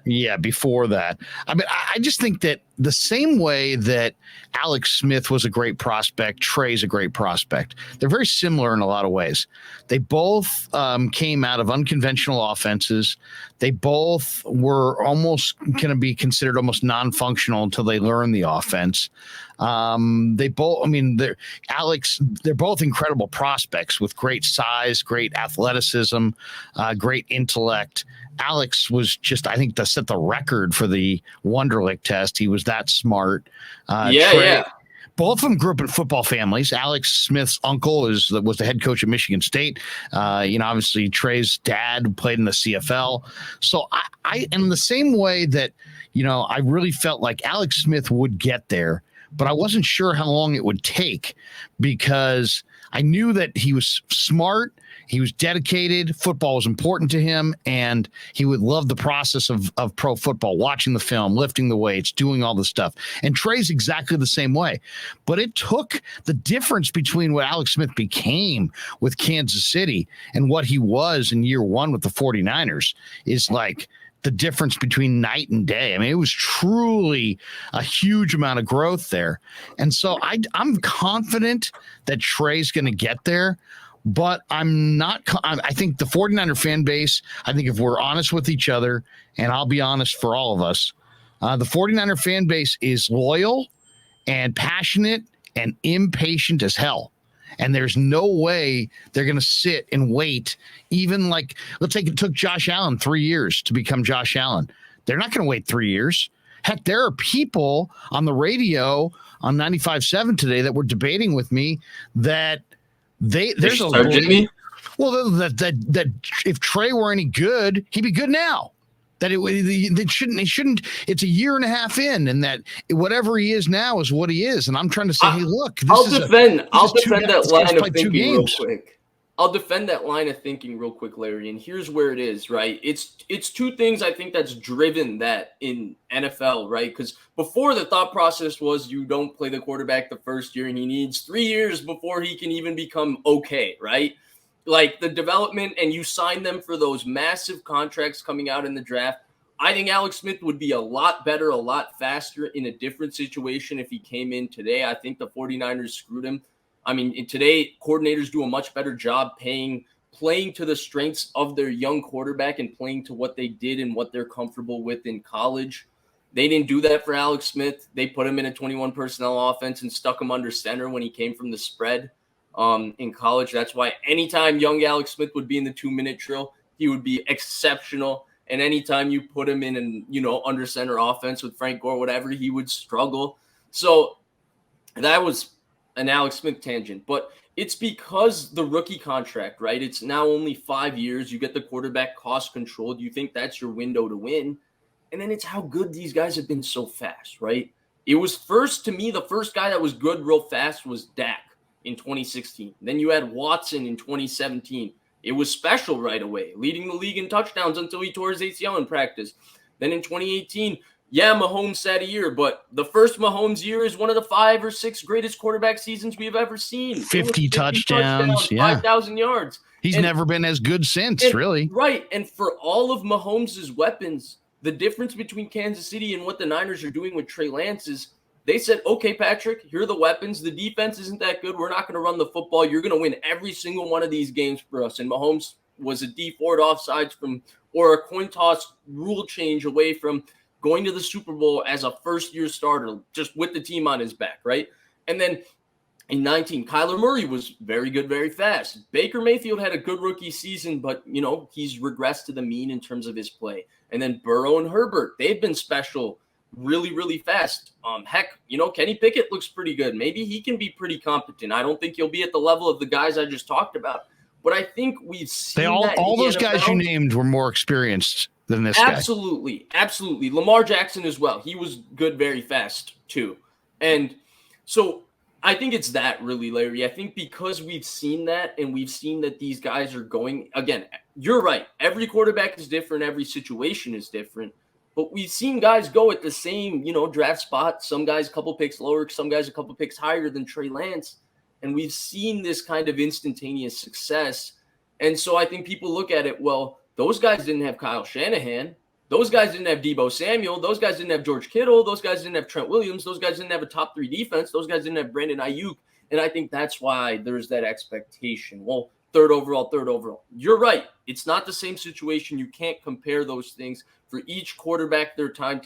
Yeah, before that. I mean, I just think that the same way that Alex Smith was a great prospect, Trey's a great prospect. They're very similar in a lot of ways. They both came out of unconventional offenses. They both were almost going to be considered almost non-functional until they learned the offense. They both, I mean, they're both incredible prospects with great size, great athleticism, great intellect. Alex was just, I think, to set the record for the Wonderlic test. He was that smart. Trey, both of them grew up in football families. Alex Smith's uncle was the head coach at Michigan State. Obviously Trey's dad played in the CFL. So I in the same way that, I really felt like Alex Smith would get there, but I wasn't sure how long it would take because I knew that he was smart. He was dedicated. Football was important to him, and he would love the process of pro football, watching the film, lifting the weights, doing all the stuff. And Trey's exactly the same way. But it took the difference between what Alex Smith became with Kansas City and what he was in year one with the 49ers is like the difference between night and day. I mean, it was truly a huge amount of growth there. And so I'm confident that Trey's going to get there. But I'm not. I think the 49er fan base, I think if we're honest with each other, and I'll be honest for all of us, the 49er fan base is loyal and passionate and impatient as hell. And there's no way they're going to sit and wait. Even like, let's say it took Josh Allen 3 years to become Josh Allen. They're not going to wait 3 years. Heck, there are people on the radio on 95.7 today that were debating with me that there's a belief, well, that if Trey were any good, he'd be good now. That it shouldn't. It's a year and a half in, and that whatever he is now is what he is. And I'm trying to say, hey, look, I'll defend that line of thinking real quick. I'll defend that line of thinking real quick, Larry. And here's where it is, right? It's two things I think that's driven that in NFL, right? Because before the thought process was you don't play the quarterback the first year and he needs 3 years before he can even become okay, right? Like the development, and you sign them for those massive contracts coming out in the draft. I think Alex Smith would be a lot better, a lot faster in a different situation if he came in today. I think the 49ers screwed him. I mean, today, coordinators do a much better job playing to the strengths of their young quarterback and playing to what they did and what they're comfortable with in college. They didn't do that for Alex Smith. They put him in a 21 personnel offense and stuck him under center when he came from the spread in college. That's why anytime young Alex Smith would be in the 2-minute drill, he would be exceptional. And anytime you put him in an, under center offense with Frank Gore, whatever, he would struggle. So that was an Alex Smith tangent, but it's because the rookie contract, right? It's now only 5 years. You get the quarterback cost control. Do you think that's your window to win? And then it's how good these guys have been so fast, right? It was the first guy that was good real fast was Dak in 2016. Then you had Watson in 2017. It was special right away, leading the league in touchdowns until he tore his ACL in practice. Then in 2018, Mahomes had a year, but the first Mahomes year is one of the 5 or 6 greatest quarterback seasons we've ever seen. 50 touchdowns, 5,000 yards. He's never been as good since, really. Right, and for all of Mahomes' weapons, the difference between Kansas City and what the Niners are doing with Trey Lance is they said, okay, Patrick, here are the weapons. The defense isn't that good. We're not going to run the football. You're going to win every single one of these games for us. And Mahomes was a D Ford offsides or a coin toss rule change away from going to the Super Bowl as a first-year starter, just with the team on his back, right? And then in 19, Kyler Murray was very good, very fast. Baker Mayfield had a good rookie season, but, he's regressed to the mean in terms of his play. And then Burrow and Herbert, they've been special really, really fast. Kenny Pickett looks pretty good. Maybe he can be pretty competent. I don't think he'll be at the level of the guys I just talked about. But I think we've seen all those guys you named were more experienced than this guy. Absolutely. Lamar Jackson as well. He was good very fast too. And so I think it's that really, Larry. I think because we've seen that and we've seen that these guys are going, again, you're right. Every quarterback is different. Every situation is different. But we've seen guys go at the same, draft spot. Some guys a couple picks lower, some guys a couple picks higher than Trey Lance. And we've seen this kind of instantaneous success. And so I think people look at it, well, those guys didn't have Kyle Shanahan. Those guys didn't have Deebo Samuel. Those guys didn't have George Kittle. Those guys didn't have Trent Williams. Those guys didn't have a top 3 defense. Those guys didn't have Brandon Ayuk. And I think that's why there's that expectation. Well, third overall. You're right. It's not the same situation. You can't compare those things. For each quarterback, their time